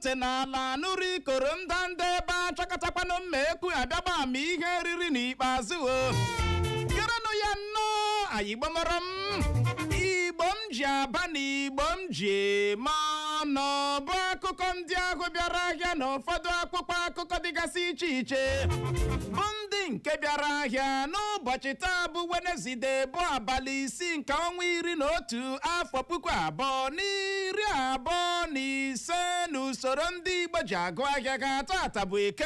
ntị n'ala nụrụ ikoro ndanda ebe a chọkọtakwanụ mma ekwu abịagba ama ihe riri n'ikpeazụ gerenụ ya nnọọ anyị gbamara Igbo m ji aba na Igbo m ji eme ọnụ bụ akụkọ ndị ahụ bịara ahịa na ụfọdụ akwụkwọ akụkọ dịgasị iche iche bụ ndị nke bịara ahịa n'ụbọchị taa bụ Wenesde bụ abalị 6 nke ọnwa 11 afọ 2025 n'usoro ndị Igbo ji agụ ahịa ga-atọ ata bụ eke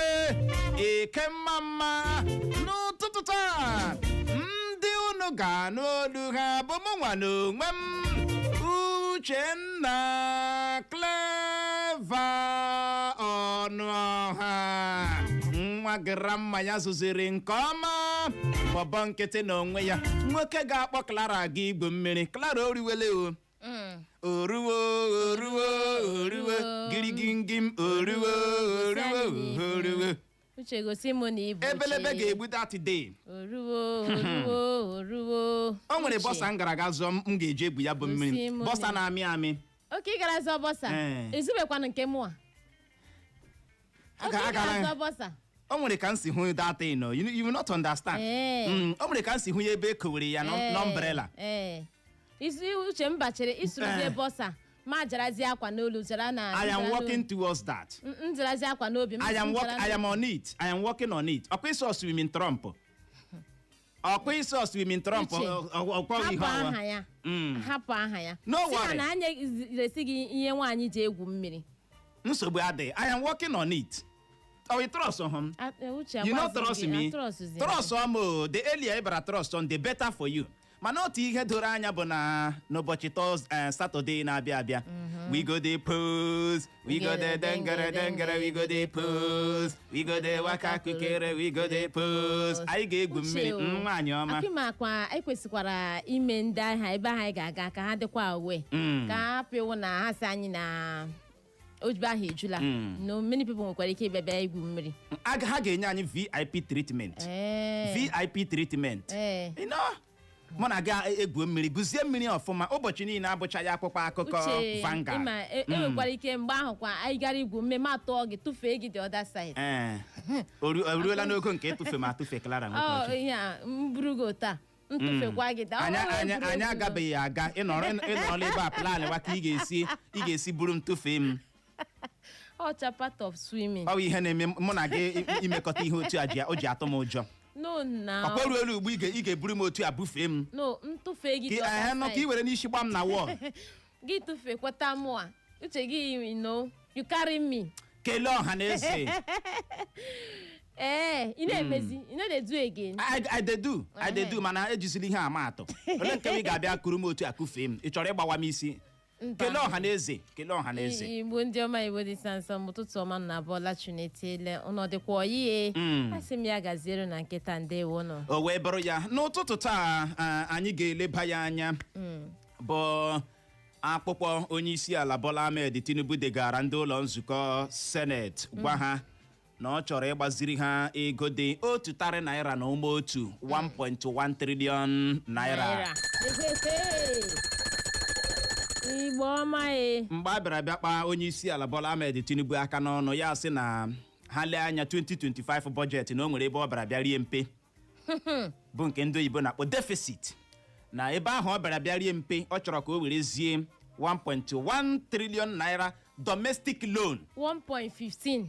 mma n'ụtụtụ taa ndị unu ga-anụ olu ha bụ mụnwa n'onwe m Uchenna Clever Ọnụọha nwa gramma ya zụziri nke ọma bọbọ nkịtị n'onwe ya nwoke ga-akpọ Clara aga igbo mmiri Clara oriwele oruwo girigingim oruwo uche gosi m na ibu ebelebe ga-egbu that day oruwo o nwere bọsa m gara aga zụọ m ga-eji egbu ya bụ mmiri bọsa na-amị amị oke ị gara zụọ bọsa ezubekwana nke mụa bọsa o nwere ka m si hụ that thing no you will not understand o nwere ka m si hụ ya ebe ekowere ya n'umbrella isi uche m bachiri isuruzie bọsa ma jarazi akwa n'olu jara na I am working towards that. Jarazi akwa n'obi m I am on it. I am working on it. Ọkwa iso swimming trump. Ọkwa iso swimming trump ọkwa ihe ọwa. Hapụ aha ya. No worry. Na anya resi gị ihe nwaanyị ji egwu mmiri. Nsogbu adị. I am working on it. Oh, you trust him? You not trust me? Trust him. The earlier you better trust on, the better for you. Mana otu ihe doro anya bụ na n'ụbọchị Saturday na-abịa abịa we go dey pose, we go dey dengere, we go dey pose, we go dey waka kukere, we go dey pose. Anyị ga-egwu mmiri nwaanyị ọma. Akịmakwa ekwesịkwara ime ndị agha ebe anyị ga-aga ka ha dịkwa awe ka ha pịwụ na ha si anyị na ojibe ahụ ejula. No, many people nwekwara ike ịbịa igwu mmiri. Ha ga-enye anyị VIP treatment. VIP treatment. You know? Mụ na ga egwu mmiri guzie mmiri ọfụma ụbọchị niile abụcha ya akpụkpọ akụkọ Vanguard. Enwekwara ike mgbe ahụ kwa anyị gara igwu mmemme atọ gị tụfee gị the other side. Oruola n'ogo nke tụfe ma tụfe Clara nwoke. Ihe a mburugo taa ntụfekwa gị taa. Anyị agabeghị aga ịnọrọ ebe a plan wa ka ị ga-esi buru m tụfe m. Ọcha part of swimming. Ọ ihe na-eme mụ na gị imekọta ihe otu a o ji atọ m ụjọ. No, na. Ọkwa ruo ugbu ị ga-eburu m otu a bufee m. No, ntụfe gị. Ka ị were n'isi gba m na wall. Gị tụfe kweta mụ a. Uche gị, you carry me. Kelee ọha na eze. Ị na-emezi, ị na-edu again. I dey do mana ejizili ihe ama atọ. Ole nke m ga-abịa kuru m otu a kufee m. Ị chọrọ ịgbawa m isi? Kelee ọha na eze. Igbo ndị ọma Igbo dị sansọ ụtụtụ ọma na abụọla Chinetele ọnọdụkwa oyiye asị m ya gaziere na nkịta ndewo nọ o wee bụrụ ya n'ụtụtụ taa anyị ga-eleba ya anya bụ akpụkpọ onyeisiala Bola Ahmed Tinubu degaara ndị ụlọ nzukọ Senate gwa ha na ọ chọrọ ịgbaziri ha ego dị otu tari naira na ụma otu 1.1 trillion naira. Igbo ọma mgbe a bịara kpaa onyeisiala Bola Ahmed Tinubu aka n'ọnụ ya sị na ha lee anya 2025 budget na o nwere ebe ọ bịara rie mpe bụ nke ndị oyibo na-akpọ deficit na ebe ahụ ọ bịara rie mpe ọ chọrọ ka o werezie 1.1 trillion naira domestic loan 1.15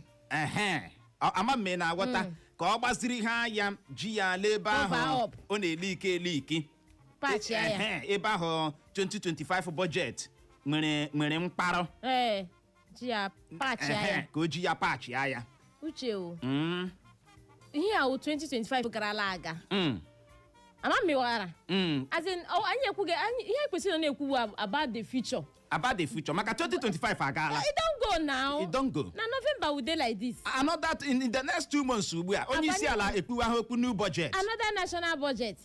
ama mme na-agwọta ka ọ gbaziri ha ya ji ya lee ebe ahụ ọ na-eli ike ebe ahụ 2025 budget nwere mkparọ ji ya pachi ya ka o ji ya pachi ya uche o ihe a 2025 garala aga ama mmewara as in anyị ekwughị ihe kwesịrị na-ekwu about the future maka 2025 agaala it don't go now it don't go na November we dey like this another in the next 2 months ugbu a onyeisiala ekpuwa ha okwu new budget another national budget.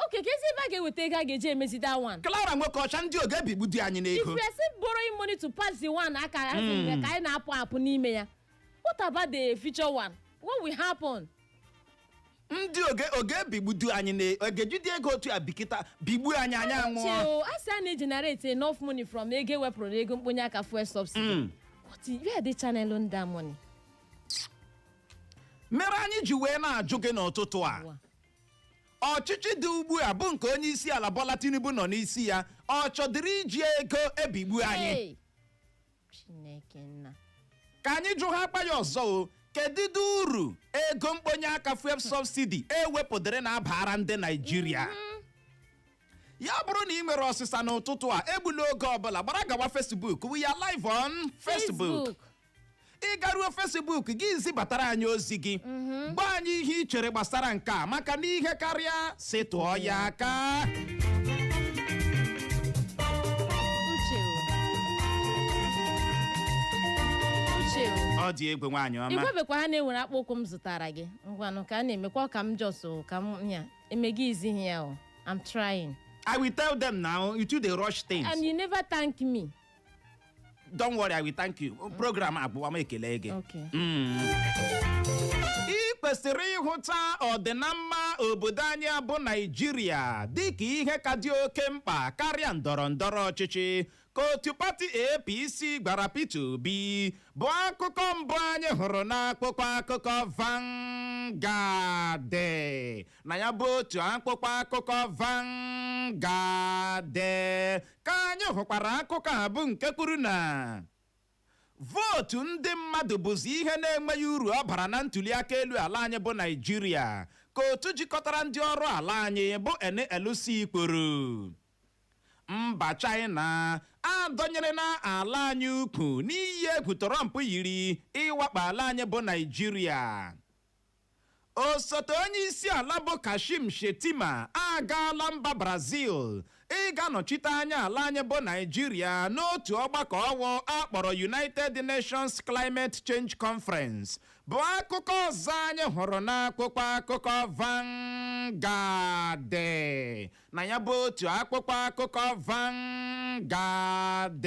Okay, ka esi ebe a ga-eweta ego a ga-eji emezi that one. Clara nwoke ọcha ndị oge bigbu dị anyị n'ego. If we are still borrowing money to pass the one aka ka anyị na-apụ n'ime ya. What about the future one? What will happen? Ndị oge bigbu dị anyị na-egejide ego otu a bikita bigbu anyị anya anwụọ. Asị a na-generate enough money from ego wepụrụ ego mkponye aka fuel subsidy. where they channel that money? mere anyị ji wee na-ajụ gị n'ụtụtụ a ọchịchị dị ugbu a bụ nke onyeisiala Bola Tinubu nọ n'isi ya ọ chodiri iji ego ebigbu anyị Chineke nna ka anyị jụ ha akpa ya ọzọ o kedụ uru ego mkponye aka fuel subsidy ewepudiri na-abaara ndị Naịjirịa ya bụrụ na ị nwere ọsịsa n'ụtụtụ a egbula oge ọbụla gbara gawa Facebook we are live on Facebook ị garuo Facebook gị zibatara anyị ozi gị gba anyị ihe ị chere gbasara nke a maka na ihe karịa si tụọ ya aka ọ dị egwu nwaanyị ọma igwebekwa ha na-ewere akpụ ụkwụ m zụtara gị ngwanụ ka a na-emekwa ka m jọsụ ka m ya emegi izi ya o I'm trying. I will tell them now you do the rush things and you never thank me. Don't worry, I will thank you. Program abụọ m ekele gị. Ị kwesịrị ịhụta ọdịnamma obodo anyị bụ Naịjirịa dịka ihe ka dị oke mkpa karịa ndọrọ ndọrọ ọchịchị ka otu pati APC gbara Peter Obi bụ akụkọ mbụ anyị hụrụ n'akwụkwọ akụkọ Vanguard na ya bụ otu akwụkwọ akụkọ Vanguard ka anyị hụkwara akụkọ a bụ nke kwuru na votu ndị mmadụ bụzi ihe na-enweghị uru ọ bara na ntụliaka elu ala anyị bụ Naịjirịa ka otu jikọtara ndị ọrụ ala anyị bụ NLC kwuru mba China adọnyere na ala anyị ukwu n'iyi egwu Trump yiri ịwakpo ala anyị bụ Naịjirịa osote onye isi ala bụ Kashim Shettima agaala mba Brazil ịga nọchite anya ala anyị bụ Naịjirịa n'otu ọgbakọ ọwụ akpọrọ United Nations Climate Change Conference bụ akụkọ ọzọ anyị hụrụ n'akwụkwọ akụkọ Vanguard na ya bụ otu akwụkwọ akụkọ Vanguard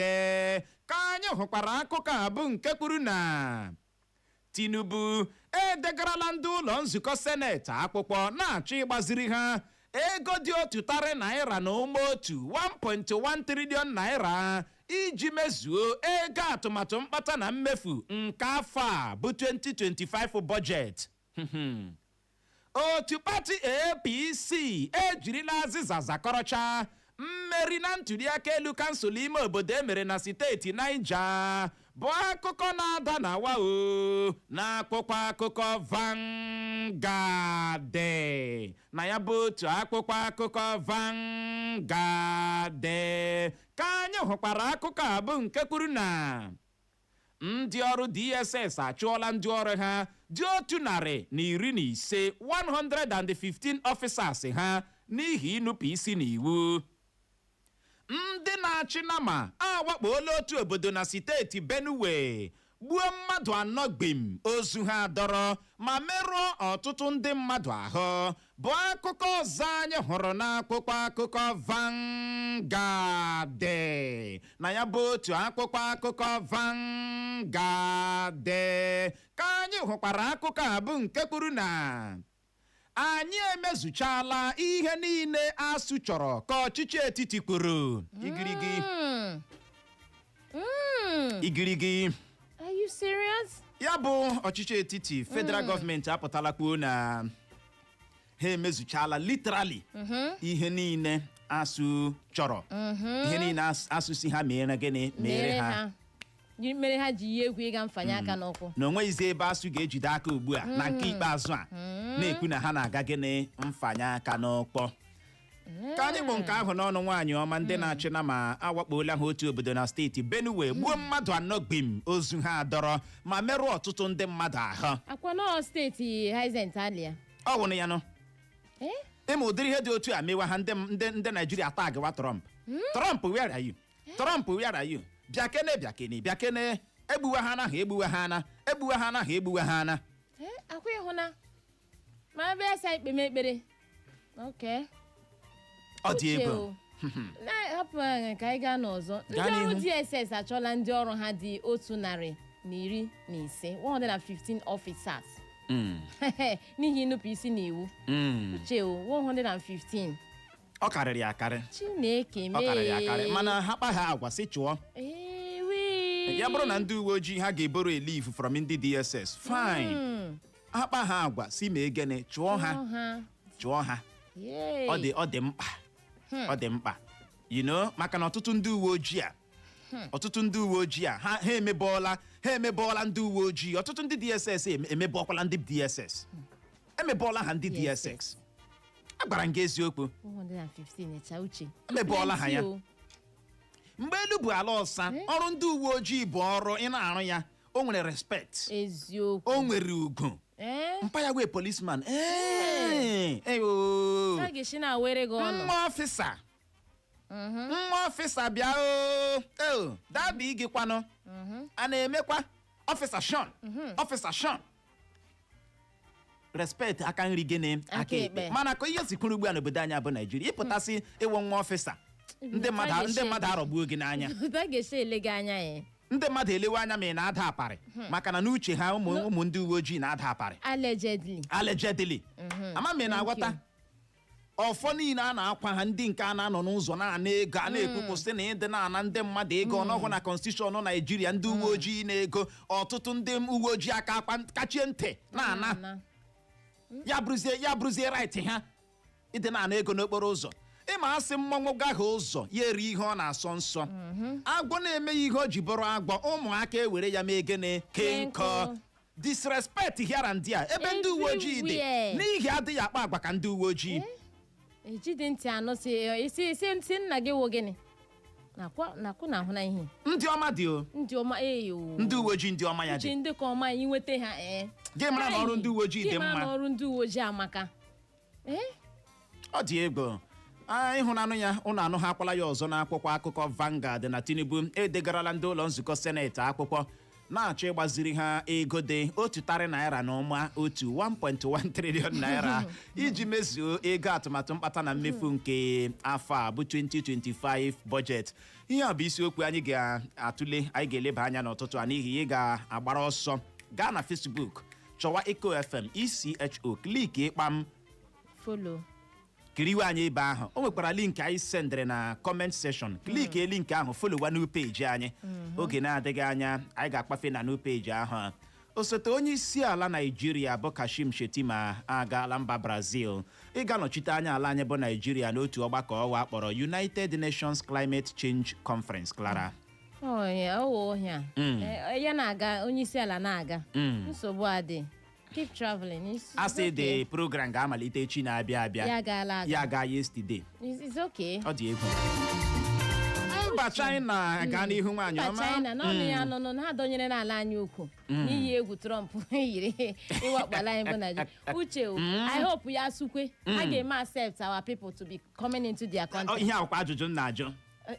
ka anyị hụkwara akụkọ a bụ nke kwuru na Tinubu edegarala ndị ụlọ nzukọ seneti akwụkwọ na-achọ ịgbaziri ha ego dị otu tari naira na ụma otu 1.1 trillion naira iji mezuo ego atụmatụ mkpata na mmefu nke afọ a bụ 2025 budget. Otu pati APC ejirila azịza zakọrọcha mmeri na ntụliaka elu kansụl ime obodo emere na steeti Niger bụ akụkọ na-ada na wao n'akwụkwọ akụkọ Vanguard na ya bụ otu akwụkwọ akụkọ Vanguard ka anyị hụkwara akụkọ a bụ nke kwuru na ndị ọrụ DSS achụọla ndị ọrụ ha dị 115 115 officers ha n'ihi ịnụpụ isi n'iwu. Ndị na-achị nama awakpola otu obodo na steeti Benue gbuo mmadụ 4 gbim ozu ha dọrọ ma merụọ ọtụtụ ndị mmadụ ahụ bụ akụkọ ọzọ anyị hụrụ n'akwụkwọ akụkọ Vanguard na ya bụ otu akwụkwọ akụkọ Vanguard ka anyị hụkwara akụkọ a bụ nke kwuru na anyị emezuchala ihe niile ASUU chọrọ ka ọchịchị etiti kwuru. Igirigi. Are you serious? Ya bụ ọchịchị etiti federal gọọmenti apụtala kwuo na ha emezuchala literally ihe niile ASUU chọrọ. Ihe niile ASUU si ha mere gịnị mere ha. Mere ha ji ihe egwu ịga mfanye aka n'ụkwụ na onweghịzi ebe ASUU ga-ejide aka ugbu a na nke ikpeazụ a na-ekwu na ha na-aga gịnị mfanye aka n'ụkpọ. Ka anyị bụ nke ahụ n'ọnụ nwaanyị ọma ndị na-achị na ma awakpola ha otu obodo na steeti Benue gbuo mmadụ 4 gbim ozu ha dọrọ ma merụọ ọtụtụ ndị mmadụ ahụ. Akwa nọ steeti Haizentalia ọ wụrụ ya nọ ịma ụdịrị ihe dị otu a mewa ha ndị Naijiria tagwa Trump. Trump where are you? Trump where are you? bịakene egbuwe ha na akwa ịhụ na ma ebe asa ikpe m ekpere ọ dị egwu hapụ ka anyị gaa n'ọzọ. Ndị ọrụ DSS achọla ndị ọrụ ha dị 115 officers n'ihi ịnụpụ isi n'iwu. Uche 115 ọ karịrị akarị. Chineke mee ọ karịrị akarị mana ha kpa ha agwa si chụọ ya bụrụ na ndị uwe ojii ha ga-eboro leave from ndị DSS fine akpa ha agwa si mee gịnị chụọ ha ọ dị mkpa ọ dị mkpa maka na ọtụtụ ndị uwe ojii a ha emebọọla ndị uwe ojii ọtụtụ ndị DSS emebọọkwala ndị DSS emebọọla ha ndị DSS agwara m gị eziokwu 115 emebọọla ha ya mgbe elu bụ ala ọsa ọrụ ndị uwe ojii bụ ọrụ ị na-arụ ya o nwere respect eziokwu o nwere ugwu mpa ya wee policeman nwa ọfịsa bịa dabi gị kwanụ a na-emekwa ọfịsa Sean respect aka nri gịnị aka ekpe mana ka ihe sikwuru ugbu a n'obodo anyị bụ Naijiria ịpụtasị ịwụ nwa ọfịsa ndị mmadụ arọgbuo gị n'anya ndị mmadụ elewe anya ma ị na-ada aparị maka na n'uche ha ụmụ ndị uwe ojii na-ada aparị allegedly ama m ị na-agwọta ọfọ niile a na-akwa ha ndị nke a na-anọ n'ụzọ na-ana ego a na-ekwupụ sị na ịdị na-ana ndị mmadụ ego ọnọgwụ na konstitushọn Naijiria ndị uwe ojii na-ego ọtụtụ ndị uwe ojii aka akpa kachie ntị na-ana ya bụrụzie right ha ịdị na-ana ego n'okporo ụzọ ịma asị mmọnwụ gaghị ụzọ ya eri ihe ọ na-asọ nsọ agwọ na-eme ihe o ji bụrụ agwọ ụmụaka ewere ya mee gịnị kenkọ disrespect here and there ebe ndị uwe ojii dị n'ihi adịghị akpa agwa ka ndị uwe ojii ejide ntị anụ si nna gị wụ gịnị nakwu na ahụ na ihe ndị ọma dị o ndị ọma ndị uwe ojii ndị ọma ya dị ndị ka ọma inweta ha gị mara na ọrụ ndị uwe ojii dị mma ọrụ ndị uwe ojii amaka ọ dị egwu ịhụnanụ ya ụnụ anụ ha akwala ya ọzọ n'akwụkwọ akụkọ Vanguard na Tinubu edegarala ndị ụlọ nzukọ seneti akwụkwọ na-achọ ịgbaziri ha ego dị otu tari naira na ụma otu 1.1 trillion naira iji mezuo ego atụmatụ mkpata na mmefu nke afọ a bụ 2025 budget. Ihe a bụ isiokwu anyị ga-atụle anyị ga-eleba anya n'ụtụtụ a n'ihi ị ga-agbara ọsọ gaa na Facebook chọwa Eco FM ISIOKWU kliki ịkpam follow kiriwe anyị ebe ahụ o nwekwara link anyị sendere na comment section kliki link ahụ followa new page anyị oge na-adịghị anya anyị ga-akpafe na new page ahụ. Osote onye isi ala Naijiria bụ Kashim Shettima agaala mba Brazil ịga nọchite anya ala anyị bụ Naijiria n'otu ọgbakọ ọwa kpọrọ United Nations Climate Change Conference. Clara ya na-aga onye isi ala na-aga nsogbu adị. Keep traveling. I say the program ga-amalite echi na-abịa abịa. Ya ga yesterday. It's okay. Ọ dị egwu. Mba China ga n'ihu nwaanyị ọma. Mba China n'ọnụ ya nọ ha dọnyere n'ala anyị ukwu n'ihi egwu Trump yiri ịwakpala anyị bụ Nigeria. Uche I hope ya sukwe ha ga-eme accept our people to be coming into their country. Ihe akwụkwọ ajụjụ m na-ajụ.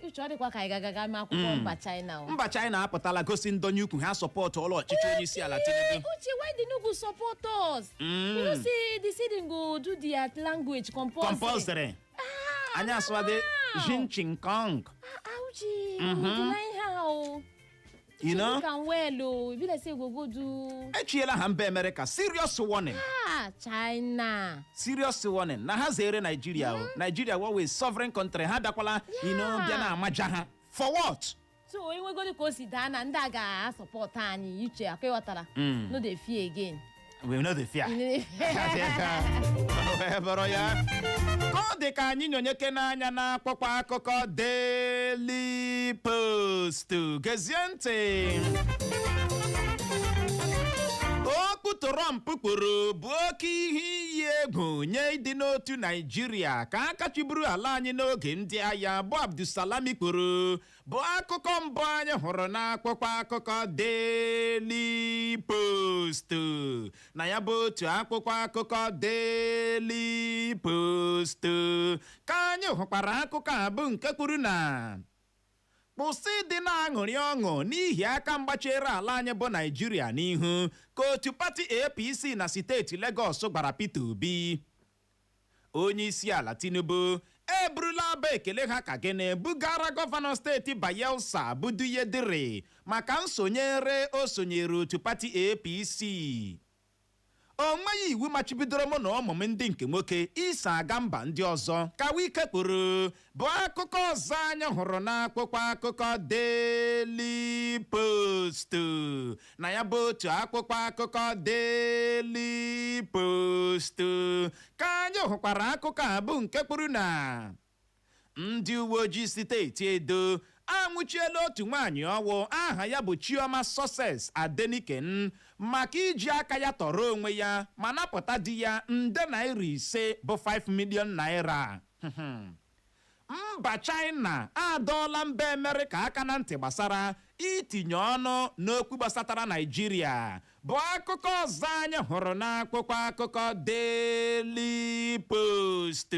Uche ọ dịkwa ka anyị ga-aga mee akwụkwọ mba China. Mba China apụtala gosi ndonye ukwu ha sọpọtụ ụlọ ọchịchị onye isi ala Tinubu. Uche, why the no go support us? You know say the city go do their language compulsory. Anya aswade Jin Ching Kong. Uche, deny how. You know? Can well, be like say go do. Echiela ha mba America, serious warning. China. Serious warning. Na ha zere Nigeria o. Nigeria always sovereign country. Ha dakwala, bịa na amaja ha. For what? So when we go to consider na ndị aga support anyị Uche akwetara. No dey fear again. We no dey fear. Ọ dị ka anyị nyonyeke n'anya na akpọkwa akụkọ Daily Post. Gezie ntị. Okwu Trump kwuru bụ oke ihe iyi egwu nye ịdị n'otu Naijiria ka a kachiburu ala anyị n'oge ndị agha bụ Abdulsalami kwuru bụ akụkọ mbụ anyị hụrụ n'akwụkwọ akụkọ Daily Post. Na ya bụ otu akwụkwọ akụkọ Daily Post ka anyị hụkwara akụkọ a bụ nke kwuru na kwụsị dị na-aṅụrị ọṅụ n'ihi aka mgbachere ala anyị bụ Naijiria n'ihu ka otu pati APC na steeti Lagos gbara Peter Obi. Onye isi ala Tinubu eburula abụ ekele ha ka gịnị bugara gọvanọ steeti Bayelsa bụ Kedudi maka nsonyere o sonyere otu pati APC. onweghị iwu machibidoro mụ na ụmụ ndị nke nwoke iso aga mba ndị ọzọ ka Wike kwuru bụ akụkọ ọzọ anyị hụrụ n'akwụkwọ akụkọ Daily Post. na ya bụ otu akwụkwọ akụkọ Daily Post ka anyị hụkwara akụkọ a bụ nke kwuru na ndị uwe ojii steeti Edo anwụchiela otu nwaanyị ọwụ aha ya bụ Chioma Success Adeniken maka iji aka ya tọrọ onwe ya ma napụta di ya nde naira 5 bụ 5 million naira. Mba China adọọla mba Amerịka aka na ntị gbasara itinye ọnụ n'okwu gbasatara Naịjirịa bụ akụkọ ọzọ anyị hụrụ n'akwụkwọ akụkọ Daily Post.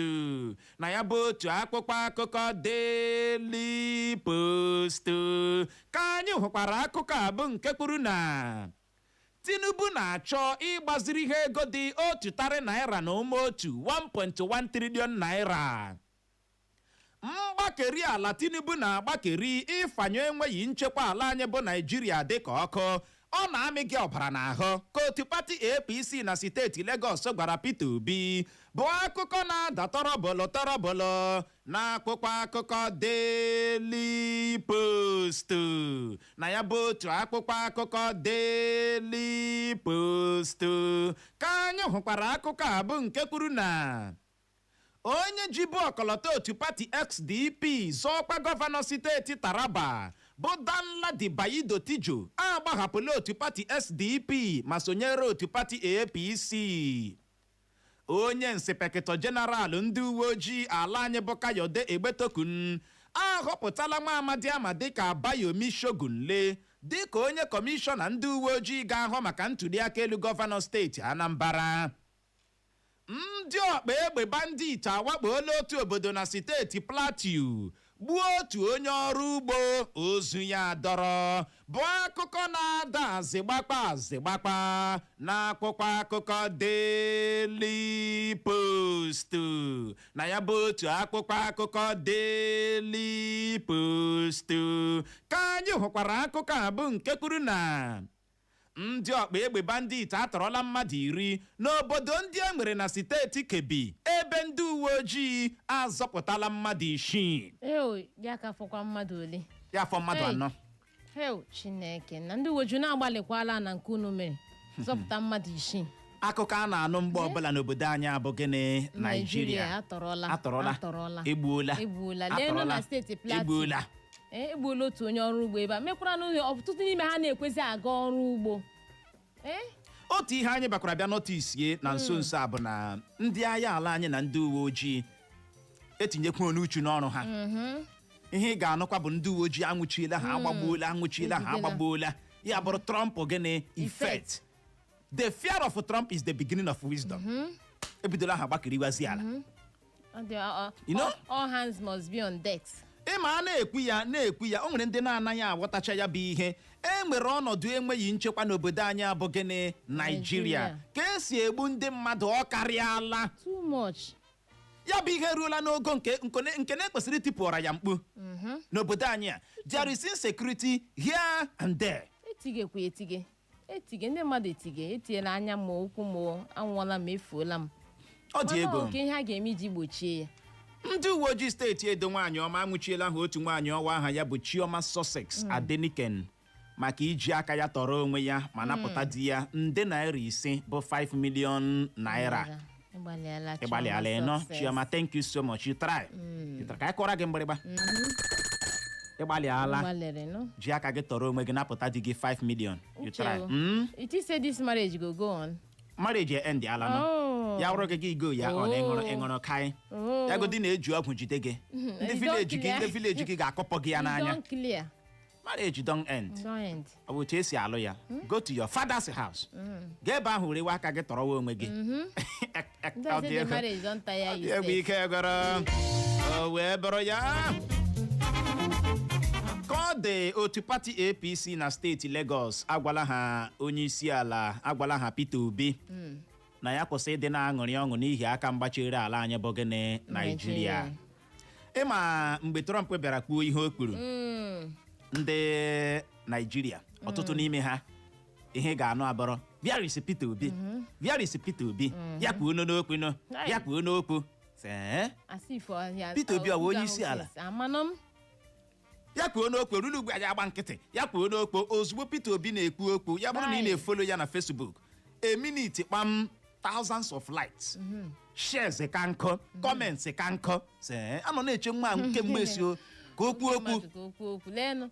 na ya bụ otu akwụkwọ akụkọ Daily Post ka anyị hụkwara akụkọ a bụ nke kwuru na Tinubu na-achọ igbaziriha ego dị otu tari naira na ụma otu 1.1 trillion naira. Mgbakeri ala Tinubu na-agbakeri ịfanye enweghị nchekwa ala anyị bụ Naịjirịa dịka ọkụ ọ na-amị gị ọbara n'ahụ ka otu pati APC na steeti Lagos gwara Peter Obi bụ akụkọ na-ada tọrọbọlọ n'akwụkwọ akụkọ Daily Post. na ya bụ otu akwụkwọ akụkọ Daily Post ka anyị hụkwara akụkọ a bụ nke kwuru na onye jibu ọkọlọtọ otu pati XDP zọọkwa gọvanọ steeti Taraba bụ Danladi Bayido Tijo agbahapụla otu pati SDP ma sonyere otu pati APC. onye nsipekịtọ jeneral ndị uwe ojii ala anyị bụ Kayode Egbetokun ahọpụtala nwa amadi ama dịka Bayomi Shogunle dịka onye kọmishọna ndị uwe ojii ga-ahụ maka ntụliaka elu gọvanọ steeti Anambra. ndị ọkpa egbe bandit awakpola otu obodo na steeti Plateau gbuo otu onye ọrụ ugbo ozu ya dọrọ bụ akụkọ na-ada azịgbakpa n'akwụkwọ akụkọ Daily Post. na ya bụ otu akwụkwọ akụkọ Daily Post ka anyị hụkwara akụkọ a bụ nke kwuru na ndị ọkpa egbe bandit atọrọla mmadụ 10 n'obodo ndị e nwere na steeti Kebbi ebe ndị uwe ojii azọpụtala mmadụ 6. ya ka fọkwa mmadụ ole ya fọ mmadụ 4. Chineke na ndị uwe ojii na-agbalịkwala na nke unu mere zọpụta mmadụ 6. akụkọ a na-anụ mgbe ọbụla n'obodo anyị abụ gịnị Naịjirịa atọrọla egbuola lee na steeti Plateau egbuola otu onye ọrụ ugbo ebe a mekwara n'ụlọ ọtụtụ n'ime ha na-ekwezi aga ọrụ ugbo. otu ihe anyị bakwara bịa notisie na nso nso a bụ na ndị agha ala anyị na ndị uwe ojii etinyekwa n'uchu n'ọrụ ha. ihe ị ga-anụkwa bụ ndị uwe ojii anwụchiela ha agbagbuola ya bụrụ Trump gịnị effect. The fear of Trump is the beginning of wisdom. ebidola ha gbakeriwazi ala. All hands must be on decks. ịma a na-ekwu ya o nwere ndị na-anaghị aghọtacha ya bụ ihe nwere ọnọdụ enweghị nchekwa n'obodo anyị abụ gịnị Naịjirịa ka esi egbu ndị mmadụ ọ karịala too much. ya bụ ihe ruola n'ogo nke na-ekwesịrị itipụra ya mkpu n'obodo anyị a. There is insecurity here and there. etige ndị mmadụ etinyela anya ma ụkwụ ma anwụọla ma efuola m. ọ dị ego nke ihe a ga-eme iji gbochie ya. ndị uwe ojii steeti Edo nwaanyị ọma anwụchiela ha otu nwaanyị ọwa aha ya bụ Chioma Success Adeniken maka iji aka ya tọrọ onwe ya ma napụta di ya nde naira 5 bụ 5 million naira. ịgbalịala ịnọ Chioma, thank you so much. You try ka anyị kọrọ gị mgbịrịgba. ịgbalịala ji aka gị tọrọ onwe gị napụta di gị 5 million. You try. It say this marriage go on. Marriage end ala no. ya wụrụ gị go ya ọ na-ịṅụrụ kai ya godi na-eji ọgwụ jide gị ndị village gị ga-akọpọ gị ya n'anya. Marriage don't end. ọ bụ otu esi alụ ya. Go to your father's house. gaa ebe ahụ rewe aka gị tọrọwa onwe gị. egbe ike gọrọ o wee bụrụ ya ka ọ dị otu pati APC na steeti Lagos agwala ha onyeisiala agwala ha Peter Obi na ya kwụsị ịdị na-aṅụrị ọṅụ n'ihi aka mgbachiri ala anyị bụ gịnị Naịjirịa. ịma mgbe Trump bịara kwuo ihe o kwuru ndị Naịjirịa ọtụtụ n'ime ha ihe ga-anụ abọrọ bịa risi Peter Obi bịa risi Peter Obi ya kwuo n'okwu no ya kwuo n'okwu Peter Obi ọ bụ onye isi ala ya kwuo n'okwu ruru ugbu a ya agba nkịtị ya kwuo n'okwu ozugbo Peter Obi na-ekwu okwu ya bụrụ na ị na-efolo ya na Facebook a minute kpam thousands of likes shares ka nkọ comments ka nkọ anọ na-eche nwa nke mmesio ka okwu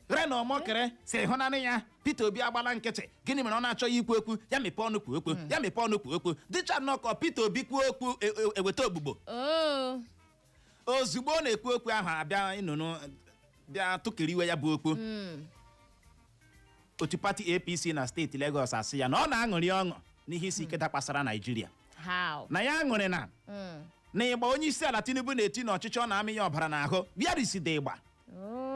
rena ọmọkere si hụnanị ya Peter Obi agbala nkịtị gịnị mere ọ na-achọghị ikwu okwu ya mepee ọnụ kwuo okwu ya mepee ọnụ kwuo okwu dịcha nnọkọ Peter Obi kwuo okwu eweta ogbugbo ozugbo ọ na-ekwu okwu ahụ abịa ịnụnụ bịa tụkiriwe ya bụ okwu otu pati APC na steeti Lagos asị ya na ọ na-aṅụrị ọṅụ n'ihe isi ike dakwasara Naịjirịa na ya aṅụrị na ịgba onye isi ala Tinubu na-eti n'ọchịchị ọ na-amị ya ọbara n'ahụ bịa riside ịgba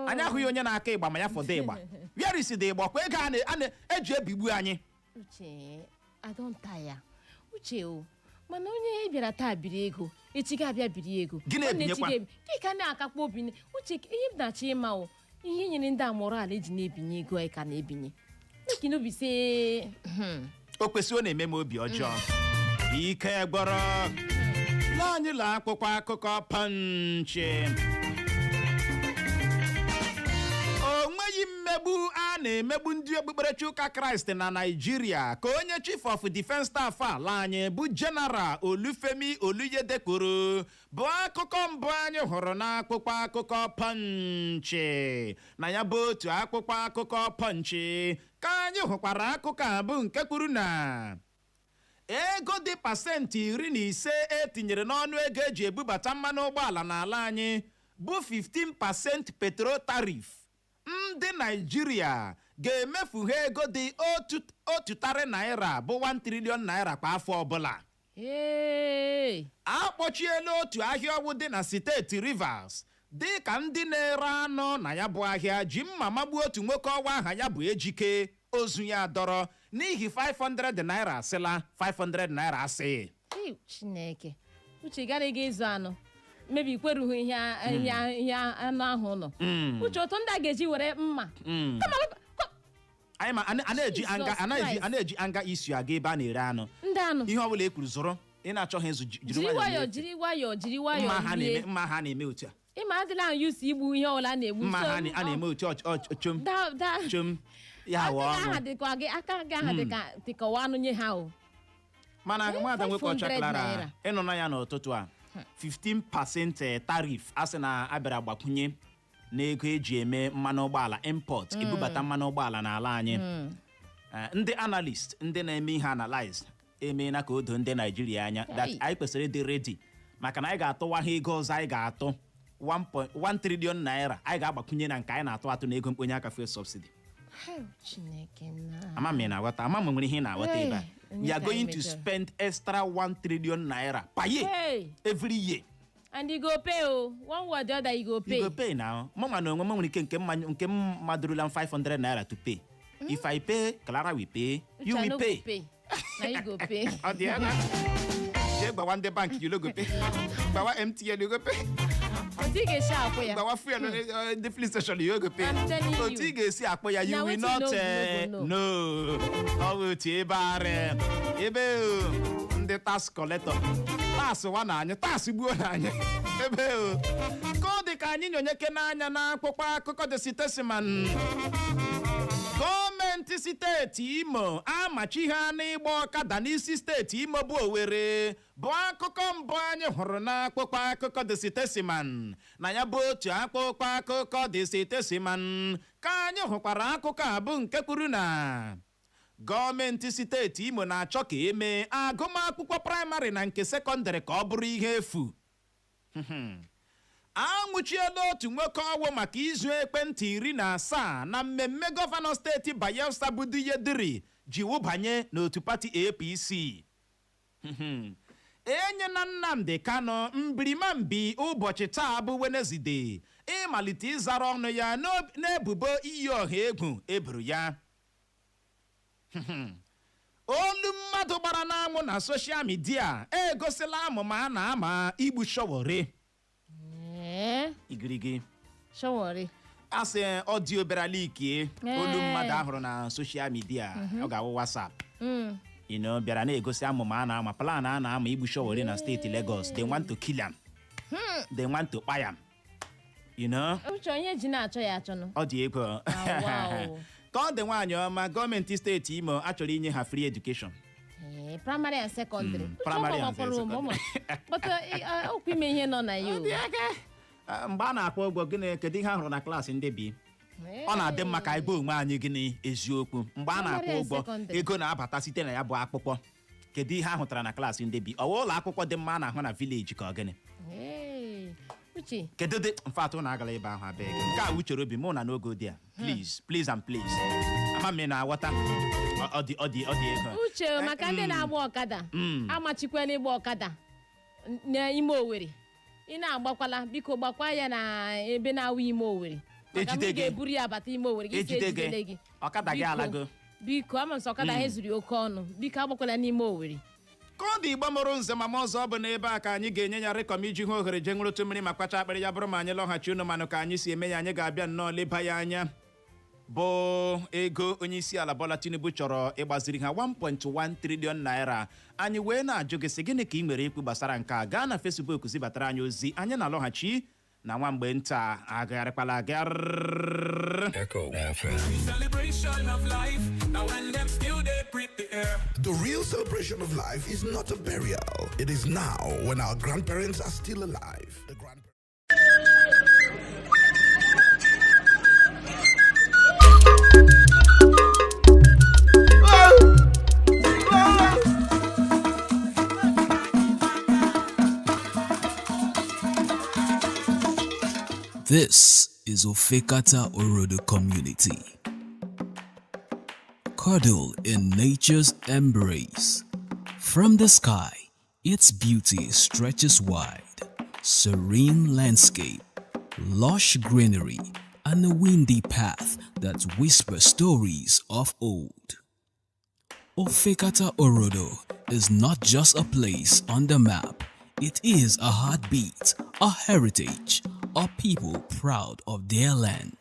anyị ahụghị onye na-aka ịgba ma ya fọdụ ịgba bịa riside ịgba kwa ego a na-eji ebigbu anyị Uche mana onye bịara taa biri ego echi ga-abịa biri ego gịnị ebinyekwa ka na-akakpọ obi uche ihe m na-achọ ịma ihe nyere ndị amụrụ ala eji na-ebinye ego anyị ka na-ebinye o kwesịrị ọ na-eme m obi ọjọọ ike gbọrọ naanị la akwụkwọ akụkọ Punch o nweghị mmegbu a na-emegbu ndị okpukperechi ụka Kraịst na Naịjirịa ka onye Chief of Defence Staff ala anyị bụ General Olufemi Oluyedekwuru bụ akụkọ mbụ anyị hụrụ n'akwụkwọ akụkọ Punch na ya bụ otu akwụkwọ akụkọ Punch ka anyị hụkwara akụkọ a bụ nke kwuru na ego dị pasentị 15 etinyere n'ọnụ ego eji ebubata mmanụ ụgbọala n'ala anyị bụ 15% petrol tarif ndị Naịjirịa ga-emefu ha ego dị otu tari naira bụ 1 trillion naira kwa afọ ọbụla akpọchiela otu ahịa ọgwụ dị na steeti Rivers dị ka ndị na-ere anụ na ya bụ ahịa ji mma magbuo otu nwoke ọwa aha ya bụ Ejike ozu ya dọrọ n'ihi 500 naira asịla 500 naira asị Chineke uche gara ịga ịzụ anụ mebi ikwerughị ihe anụ ahụ nọ uche otu ndị a ga-eji were mma a na-eji anga isi aga ebe a na-ere anụ ihe ọ bụla e kwuru zụrụ ị na-achọghị ịzụ jiri nwayọọ mma ha na-eme otu a ịma adịla ahụ yusi igbu ihe ọbụla na-egbu mma ha na-eme otu chom ya aka gị aha dịka anụ nye ha mana nwada nwoke ọchaklara ịnụ na ya n'ụtụtụ a 15% tarif asị na abịara gbakwunye n'ego eji eme mmanụ ụgbọala import ebubata mmanụ ụgbọala n'ala anyị ndị analyst ndị na-eme ihe analyze emeela ka o doo ndị Naịjirịa anya that anyị kwesịrị ịdị ready maka na anyị ga-atụwa ha ego ọzọ anyị ga-atụ 1 trillion naira anyị ga-agbakwunye na nke anyị na-atụ n'ego mkponye aka fuel subsidy ama m na-aghọta ama m nwere ihe na-aghọta ebe a you are going to spend extra 1 trillion naira per year every year and you go pay one way or the other you go pay now mama na onwe m nwere ike nke m madurula 500 naira to pay if I pay Clara will pay you will pay na you go pay ọ dị ebe je gbawa ndị bank you go pay gbawa MTN you go pay otu ị ga-esi akpụ ya gbawa fuel ndị filling station you go pay otu ị ga-esi akpụ ya you will not no ọ bụ otu ebe arị ebe ndị tax collector tax wa na anyị tax gbuo na anyị ebe ka ọ dị ka anyị nyonyeke n'anya n'akwụkwọ akụkọ dị sitesiman gọọmenti steeti Imo amachi ha n'ịgba ọkada n'isi steeti Imo bụ Owerri bụ akụkọ mbụ anyị hụrụ n'akwụkwọ akụkọ dị sitesiman na ya bụ otu akpụkpọ akụkọ dị sitesiman ka anyị hụkwara akụkọ a bụ nke kwuru na gọọmenti steeti Imo na-achọ ka emee agụmakwụkwọ praịmarị na nke sekọndịrị ka ọ bụrụ ihe efu anwụchiela otu nwoke ọwụ maka izu ekwentị 17 na mmemme gọvanọ steeti Bayelsa bụ Kedudi ji wụbanye n'otu pati APC enye na Nnamdi Kanu mbirimambi ụbọchị taa bụ Wenesde ịmalite ịzara ọnụ ya n'ebubo iyi ọha egwu eburu ya olu mmadụ gbara n'anwụ na soshal midia egosila amụma a na-ama igbu Showore igirigi Showore asị audio bịara leak olu mmadụ ahụrụ na social media ọ ga-awụ WhatsApp bịara na-egosi amụma a na-ama plan a na-ama igbu Sowore na steeti Lagos. They want to kill him. They want to buy him. Uche onye ji na-achọ ya achọ nụ. Ọ dị ego. Ka ọ dị nwaanyị ọma, gọọmenti steeti Imo achọrọ inye ha free education. Primary and secondary. Primary and secondary. But okwu ime ihe nọ na ya. Mgbe a na-akpọ ụgwọ gịnị kedu ihe ahụrụ na klaasị ndị bi? Ọ na-adị mma ka ebe onwe anyị gịnị eziokwu. Mgbe a na-akpọ ụgwọ ego na-abata site na ya bụ akpụkpọ. Kedu ihe ahụtara na klaasị ndị bi? Ọwa ụlọ akwụkwọ dị mma a na-ahụ na village ka ọ gịnị? Uche. Kedudi mfatụ na-agala ebe ahụ abịa ego. Nke a uchere obi mụ na n'oge dị a. Please and please. Ama m na-aghọta. Ọ dị ego. Uche maka ndị na-agba ọkada. Amachikwa n'ịgba ọkada n'ime Owerri. Ị na-agbakwala biko gbakwa ya na ebe na-awụ ime Owerri. Ejide gị. Ga-eburu ya bata ime Owerri gị ejide gị. Ọkada gị alago. Biko ama m sọ ọkada ha zuru oke ọnụ. Biko agbakwala n'ime Owerri. Ka ọ dị Igbo mụrụ nze ma ọzọ bụ n'ebe a ka anyị ga-enye ya rịkọm iji hụ ohere je ṅụrụ otu mmiri ma kpacha akpịrị ya bụrụ ma anyị lọghachi unu manụ ka anyị si eme ya anyị ga-abịa nnọọ leba ya anya bụ ego onyeisiala Bola Tinubu chọrọ ịgbaziri ha 1.1 trillion naira. Anyị wee na-ajụ gị sị gịnị ka ị nwere ikwu gbasara nke a? Gaa na Facebook zibatara anyị ozi anyị na-alọghachi na nwa mgbe nta agagharịkwala Celebration of life. Now when them still they breathe the air. The real celebration of life is not a burial. It is now when our grandparents are still alive. The This is Ofekata Orodo community. Cuddle in nature's embrace. From the sky, its beauty stretches wide. Serene landscape, lush greenery, and a windy path that whispers stories of old. Ofekata Orodo is not just a place on the map. It is a heartbeat, a heritage, a people proud of their land.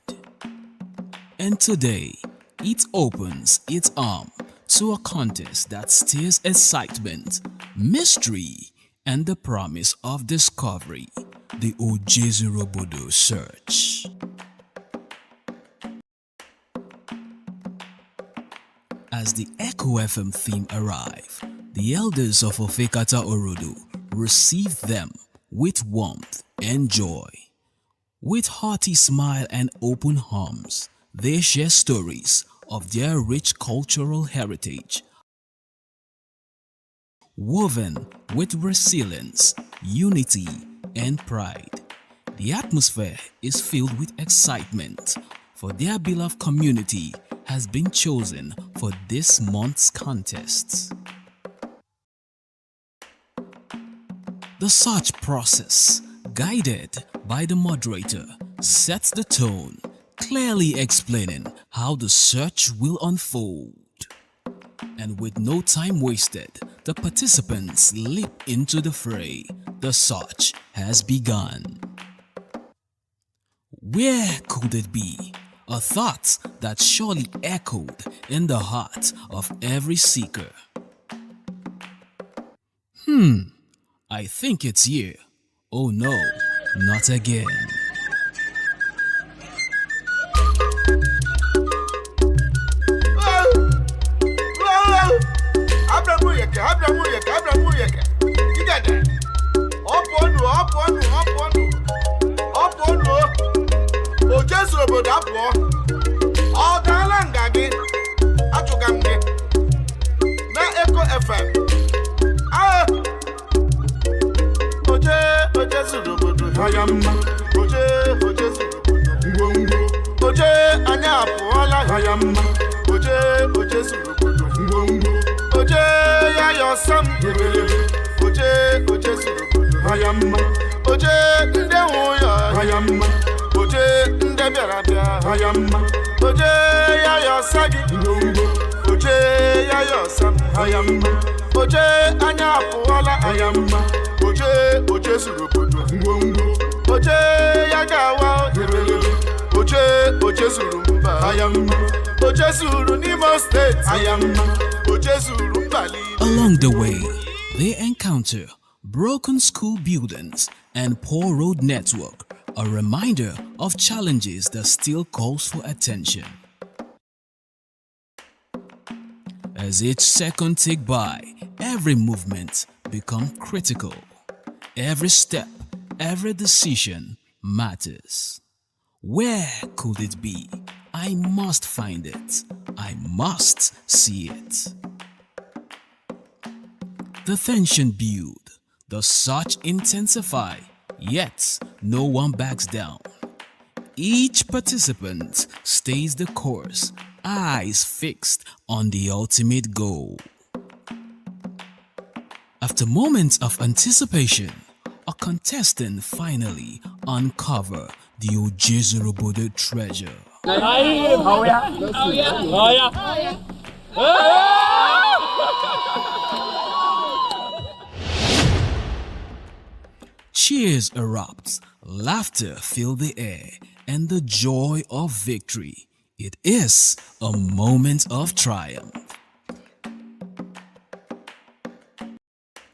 And today, it opens its arm to a contest that stirs excitement, mystery, and the promise of discovery, the Ojezirobodo search. As the Echo FM theme arrive, the elders of Ofekata Orodo receive them with warmth and joy. With hearty smile and open arms, they share stories of their rich cultural heritage, woven with resilience, unity, and pride. The atmosphere is filled with excitement, for their beloved community has been chosen for this month's contests. The search process, guided by the moderator, sets the tone, clearly explaining how the search will unfold. And with no time wasted, the participants leap into the fray. The search has begun. Where could it be? A thought that surely echoed in the heart of every seeker. I think it's here. Oh no, not again. Oje anyi apụọla oje ya yọsam oje suru oje ndị nwụya oje ndị bịara bịa oje ya yọsa gị oje ya yọsam oje anyi apụọla oje suru oje ya gawa oje Ojezuru mba ayamma Ojezuru n'Imo State ayamma Ojezuru mbali. Along the way, they encounter broken school buildings and poor road network, a reminder of challenges that still calls for attention. As each second tick by, every movement becomes critical. Every step, every decision matters. Where could it be? I must find it. I must see it. The tension build, the search intensify, yet no one backs down. Each participant stays the course, eyes fixed on the ultimate goal. After moments of anticipation, a contestant finally uncover the Ojezuru treasure. Cheers erupt, laughter fill the air, and the joy of victory. It is a moment of triumph.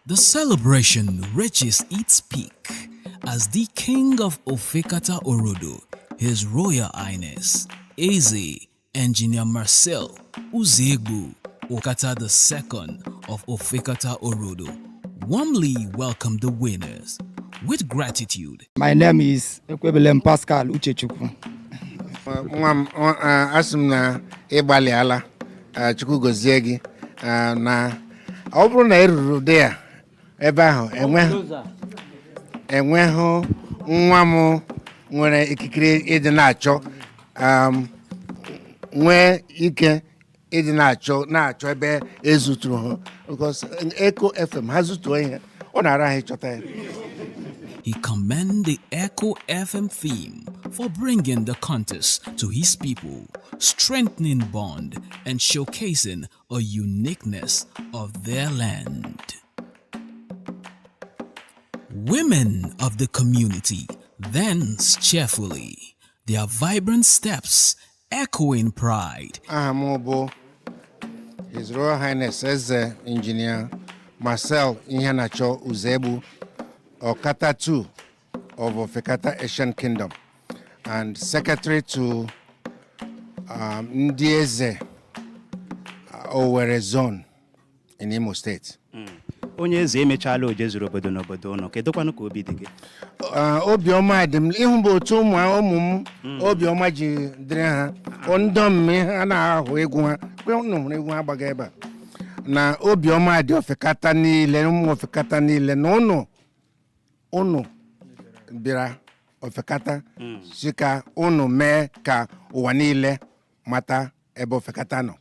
The celebration reaches its peak as the King of Ofekata Orodo, His Royal Highness, Eze Engineer Marcel Uziegbu Okata II of Ofekata Orodo, warmly welcomed the winners. With gratitude. My name is Ekwebelem Pascal Uchechukwu. Asị m na ịgbalịala Chukwu gozie gị na ọ bụrụ na eruru dị ya ebe ahụ enweghị nwa m nwere ikikere ịdị na-achọ nwee ike ịdị na-achọ ebe ezuturu ha because Echo FM ha zutuo ihe ọ na-ara ha ịchọta ya. He commended the Echo FM theme for bringing the contest to his people, strengthening bond and showcasing a uniqueness of their land. Women of the community dance cheerfully, their vibrant steps echoing pride. Ahamobo, His Royal Highness Eze Engineer Marcel Ihanacho Uzebu Okata II of Ofekata Asian Kingdom and Secretary to Ndieze Owerri Zone in Imo State. Onye eze emechala Ojezuru obodo n'obodo ụnụ kedụkwanụ ka obi dị gị? Obiọma dị m ịhụ bụ otu ụmụ m obiọma ji dịrị ha ndọ mme ha na-ahụ egwu ha kwe ụnụ hụrụ egwu ha gbaga ebe a na obiọma dị Ofekata niile ụmụ Ofekata niile na ụnụ bịara Ofekata si ka ụnụ mee ka ụwa niile mata ebe Ofekata nọ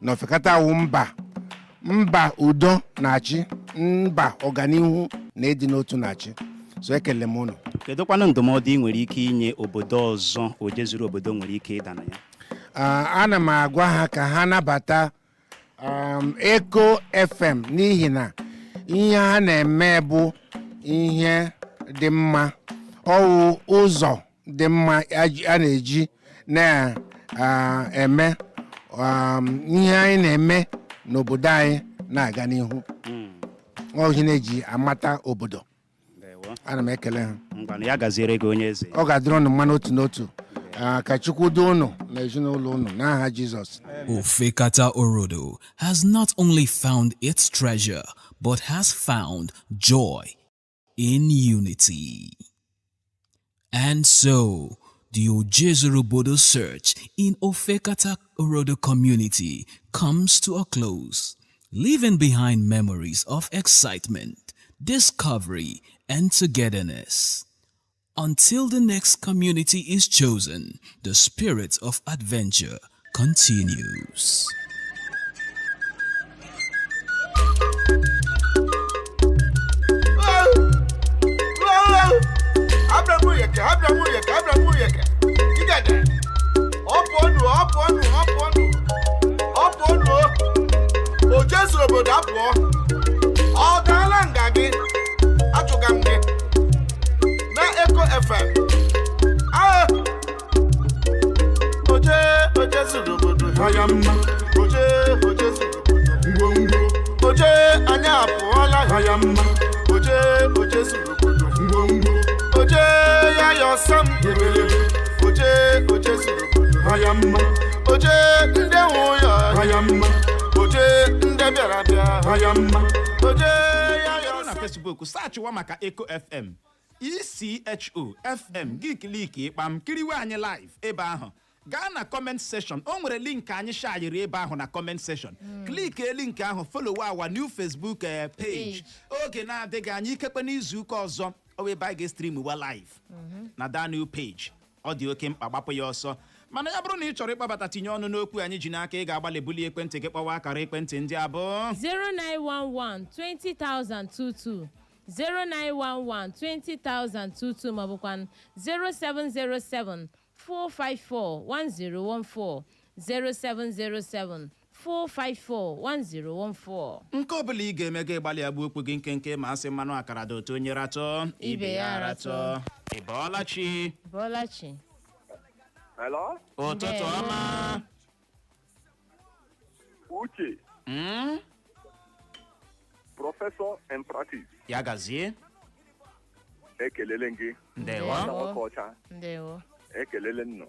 na Ofekata wụ mba udo na-achị mba ọganihu na ịdị n'otu na-achị so ekele m ụnụ. Kedụkwanụ ndụmọdụ ị nwere ike inye obodo ọzọ Ojezuru obodo nwere ike ịda na ya? Ana m agwa ha ka ha nabata Echo FM n'ihi na ihe ha na-eme bụ ihe dị mma ọwụ ụzọ dị mma a na-eji na-eme ihe anyị na-eme n'obodo anyị na-aga n'ihu ọhị na-eji amata obodo. Ana m ekele ha. Ngwanụ ya gaziere gị onye eze. Ọ ga-adịrị ụnụ mma n'otu n'otu ka Chukwu duo ụnụ na ezinụlọ ụnụ n'aha Jizọs. Ofekata Orodo has not only found its treasure but has found joy in unity. And so, the Ojezuru search in Ofekata Orodo community comes to a close, leaving behind memories of excitement, discovery, and togetherness. Until the next community is chosen, the spirit of adventure continues. Ojezuru obodo apụọ ọ gaala nga gị achụga m gị na Echo FM hayamma oje surukoto oje anyị apụọla hayamma oje surukoto oje ya yọsam ebelebe oje surukoto hayamma oje ndị nwụya hayamma oje ndị bịara bịa hayamma oje ya yọsam. Na Facebook saachịwa maka Eko FM ISIOKWU FM gị kliki ịkpam kiriwe anyị live ebe ahụ. Gaa na comment section, o nwere link anyị shayiri ebe ahụ na comment section. Click link ahụ, follow our new Facebook page. Oge na-adịghị anyị ikekwe n'izu ụka ọzọ o ebe anyị ga-stream wa live na that new page. Ọ dị oke mkpa gbapụ ya ọsọ. Mana ya bụrụ na ị chọrọ ịkpabata tinye ọnụ n'okwu anyị ji n'aka, ị ga-agbalị buli ekwentị gị kpọwa akara ekwentị ndị abụọ 0911 20022 0911 20022 maọbụkwa 0707 454 1014 0707 454 1014. nke ọbụla ị ga-eme gị gbalị agba okwu gị nkenke ma asị mmanụ akara dị otu onye ratọ ibe ya ratọ. Ịbọọlachi. Bọlachi. Hello? Ụtụtụ ọma. Uche. Professor in practice. Ya gazie. Ekelele gị. Ndewo. Ndewo. Ekelele nnọọ.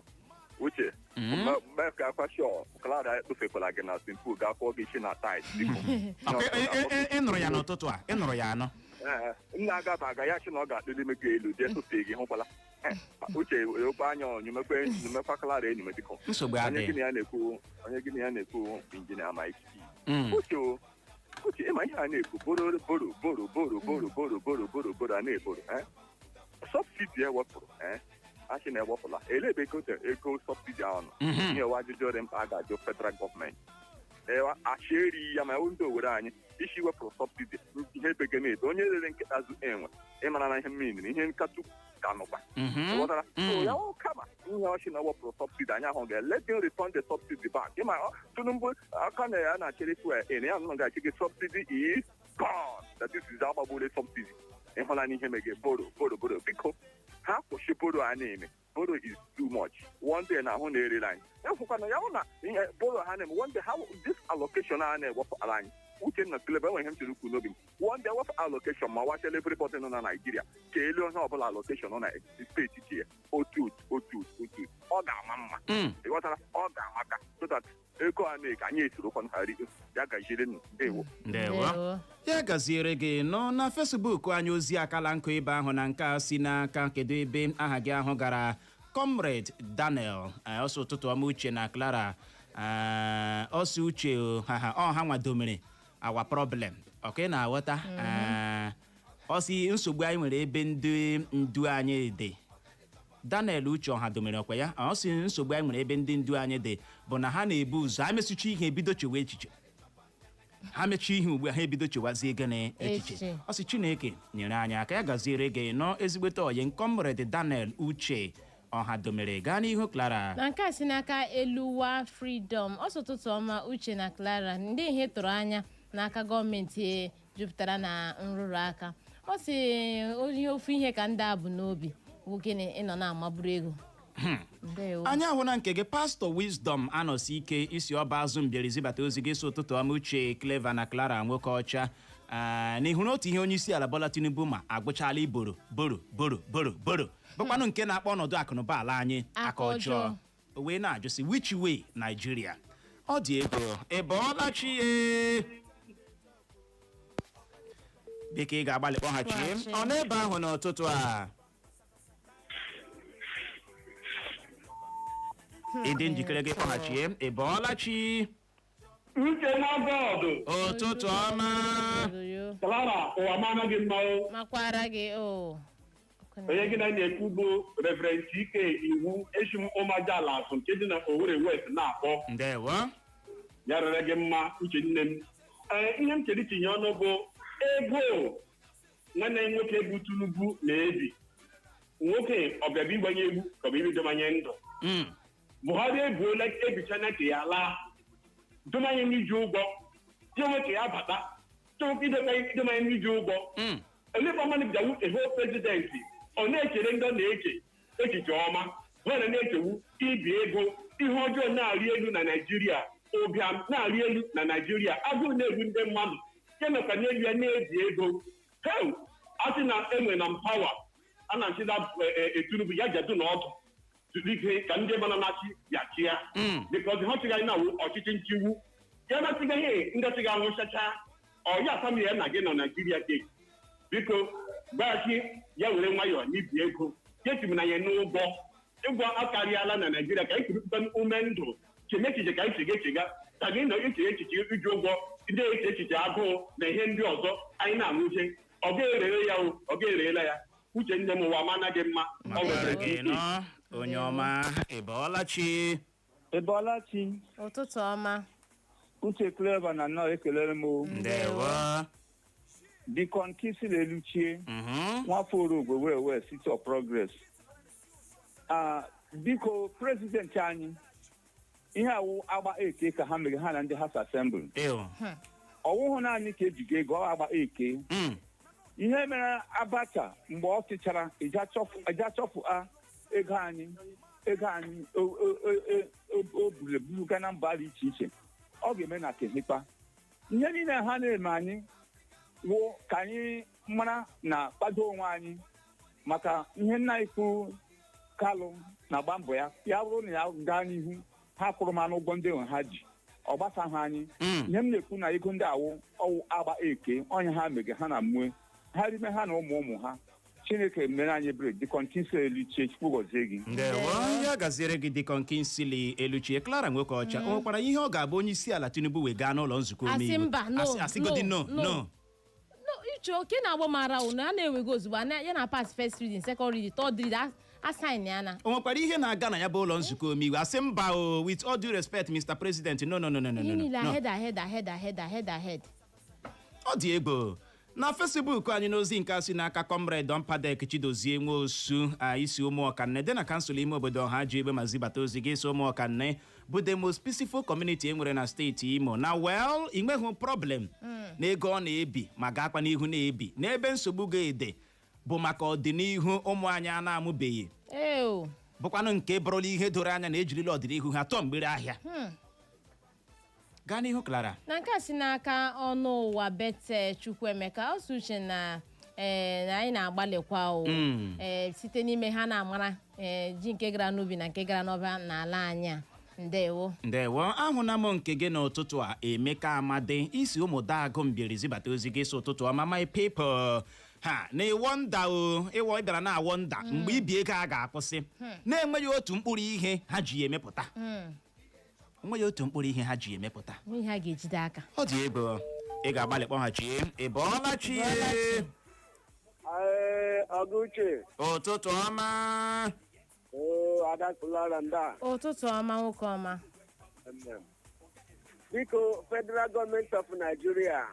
Uche. Mgbe ka kwasho Clara ekpefekwala gị na simple ga-akwọ gị isi na tait. Ị nụrụ ya n'ụtụtụ a? Ị nụrụ ya anọ? Nna agaba aga ya chi na ọ ga-atụli mego elu jee tụfe gị hụkwala. Uche okpe anya nyumekwa Clara enyi m biko. Nsogbu adịghị. Onye gịnị ya na-ekwu injinia Mike. Uche ịma ihe a na-ekwu boro a na-eboro. Subsidy ewepụrụ. Achị na-ewepụla elebe ego subsidy ahụ ihe ajụjụ dị mkpa a ga-ajụ federal gọọmenti achịeri ya ma ndị owere anyị isi wepụrụ subsidy ihe bege na-ebe onye rere nkịta zu enwe ịmara na ihe mmiri ihe nkatụ ka nụkwa ya kama ihe ọchị na-ewepụrụ subsidy anyị ahụ ga-let them return the subsidy back ịma Tinubu aka na ya na-achịrị fuel ya nọ ga-achị gị subsidy is gone that is agbagbule subsidy ịhụla n'ihe mege boro biko ha kwụsị boro a na-eme boro is too much one day na ahụ na-erere anyị efụkwana ya hụ na ihe boro ha na-eme one day ha this allocation a na-ewepụtara anyị Uchenna Kilebe enweghị m chere ukwu n'obi m one day wepụ allocation ma wachela everybody nọ na Nigeria ka elu onye ọbụla allocation nọ na steeti chi ya otu ọ ga-ama mma ịghọtara ọ ga-amaka so that ego a na-eke anyị esorokwa nhari ya gajire ndewo ya gaziere gị nọ na Facebook anyị ozi akala nkụ ebe ahụ na nke a si n'aka kedu ebe aha gị ahụ gara Comrade Daniel ọsọ ụtụtụ ọma Uche na Clara ọsọ Uche ha nwadomere our problem okay na aghọta ọsị nsogbu anyị nwere ebe ndị ndu anyị dị Daniel Uche ọha domere ọkwa ya ọsị nsogbu anyị nwere ebe ndị ndu anyị dị bụ na ha na-ebu ụzọ ha mesụcha ihe ebido chewe echiche ha mechie ihe ugbu a ha ebido chewazie gịnị echiche ọsị Chineke nyere anyị aka ya gaziere gị nọ ezigbote oyi Comrade Daniel Uche ọha domere gaa n'ihu Clara na nke a si n'aka Eluwa Freedom ọsọ ụtụtụ ọma Uche na Clara ndị ihe tụrụ anya n'aka gọọmenti jupụtara na nrụrụ aka ọ sị onye ofu ihe ka ndị a bụ n'obi bụ gịnị ịnọ na-amaburu ego anyị ahụ na nke gị Pastor Wisdom anọsi ike isi ọba azụ mbịara zibata ozi gị so ụtụtụ ọma Uche Clever na Clara nwoke ọcha n'ihu n'otu ihe onye isi ala Bola Tinubu ma agbụchala iboro boro bụkwanụ nke na-akpọ ọnọdụ akụnụba ala anyị aka ọjọọ o wee na-ajụsị which way Nigeria ọ dị ego ịbọọlachi dịka ị ga-agbalị kpọghachi ọ n'ebe ahụ n'ụtụtụ a ịdị njikere gị kpọghachie ịbọọlachi Uche na bọọdụ ụtụtụ ọma Clara ụwa mana gị mma makwara gị onye gị na-ekwu bụ Reverend Ike Iwu Eshim Ụmajala asụ nke dị na Owerri West na-akpọ ndewo ya rere gị mma Uche nne m ihe m chere itinye ọnụ bụ ego nwanne nwoke bụ Tinubu na-ebi nwoke ọbịaba ịgbanye egwu ka ọ bụ ibidomanye ndụ Buhari ebuola ebichana ka ya laa domanye n'iji ụgwọ dịonwe ka ya bata idomanye n'iji ụgwọ elebamanụ bịawu eho prezidenti ọ na-echere ndị ọ na-eche echiche ọma nwere na-echewu ibi ego ihe ọjọọ na-arị elu na Naịjirịa, ụbịam na-arị elu na Naịjirịa, agụụ na-egbu ndị mmadụ, kemekwa n'elu ya na-eji ego. A sị na enwe na mpawa a na-achịda Tinubu ya jadu na ọdụ ike ka ndị mana na-achị ya chịa because ha chịgaghị na ọchịchị nchiwu ya na-achịgaghị ndị chịga anwụchacha ọya asam ya na gị na Naịjirịa steeti biko gbaghachi ya were nwayọọ n'ibi ego yetim na ya n'ụgwọ ịgwọ akarịala na Naịjirịa ka anyị kiripụta ume ndụ cheme echiche ka anyị chega ka gị nọ eche echiche iji ụgwọ ndị eche echiche agụụ na ihe ndị ọzọ anyị na-anwụche ọ ga-erela ya uche nne m ụwa ma anaghị mma onye ọma ịbọọlachi ụtụtụ ọma uche kleva na nnọọ ekelere m ndewo biko nke isi na-eluchie nwafọ orogwe wee City of Progress biko prezidenti anyị ihe awụ agba eke ka ha mere ha na ndị House Assembly ọwụhụ naanị ka ejigo ego ọ agba eke ihe mere Abacha mgbe ọ chịchara eja chọpụ ego anyị o buruga na mba dị iche iche ọ ga-eme na kehikpa ihe niile ha na-eme anyị wụ ka anyị mara na kpado onwe anyị maka ihe nna ikwu Kalụ na-agba mbọ ya bụrụ na ya gaa n'ihu ha kwụrụ m anụ ụgwọ ndị enwe ha ji ọ gbasaghị anyị ihe m na-ekwu na ego ndị ọwụ agba eke onye ha mege ha na mmue ha rime ha na ụmụ ha Chineke mere anyị ebere dịkọ nkịnsị Eluchie Chukwu gọzie gị ndewo ya gaziere gị dịkọ nkịnsị Eluchie Clara nwoke ọcha o nwekwara ihe ọ ga-abụ onye isi ala Tinubu wee gaa n'ụlọ nzukọ omeiwu asịgodi no iche oke na-agbọ mara unu a na-ewego ozugbo ya na pass first reading second reading third reading assign ya na o nwekwara ihe na-aga na ya bụ ụlọ nzukọ omeiwu asị mba o with all due respect Mr. President no ahead ọ dị egbo na Facebook anyị n'ozi nke si n'aka Comrade Dompadek Chidozie Nwosu isi ụmụọkanne dị na kansụl ime obodo Ọhajiegbe ma zibata ozi gị isi ụmụọkanne bụ the most peaceful community enwere na steeti Imo na ị nweghị problem na ego ọ na-ebi ma gaakwa n'ihu na-ebi n'ebe nsogbu ga-ede bụ maka ọdịnihu ụmụ anyị a na-amụbeghị bụkwanụ nke bụrụla ihe doro anya na ejirila ọdịnihu ha tọọ mgbere ahịa gaa n'ihu Clara na nke a si n'aka ọnụ ụwa Bete Chukwuemeka ọ sị uche na anyị na-agbalịkwa site n'ime ha na-amara ji nke gara n'ubi na nke gara n'ọba n'ala anyị a ndewo ahụna m nke gị n'ụtụtụ a Emeka Amadi isi ụmụdagụ mbiri zibata ozi gị isi ụtụtụ ọma my people ha na ịwọnda ịwọ ịbịara na awọnda mgbe ibi ego a ga-akwụsị na-enweghị otu mkpụrụ ihe ha ji emepụta onweghị otu mkpụrụ ihe ha ji emepụta ihe ha ga-ejide aka ọ dị ego ị ga-agbalị kpọghachie ịbọọlachi Ọgụuche ụtụtụ ọma ụtụtụ ọma nwoke ọma biko federal gọọmenti of Nigeria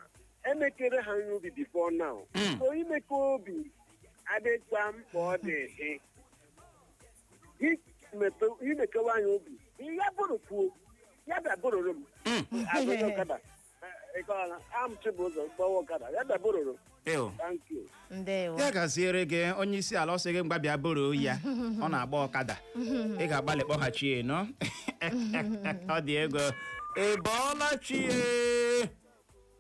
emekere ha nri ubi before now so imeke obi adịkwa mkpa ọ dị imekewa anyị obi ya bụrụ kwuo ya bịa bụrụrụ m agụnye ọkada amchibụzọ gbawa ọkada ya bịa bụrụrụ thank you ya gaziere gị onye isi ala ọsị gị mgba bịa bụrụ ya ọ na-agba ọkada ị ga-agbalị kpọghachie nọ ọ dị ego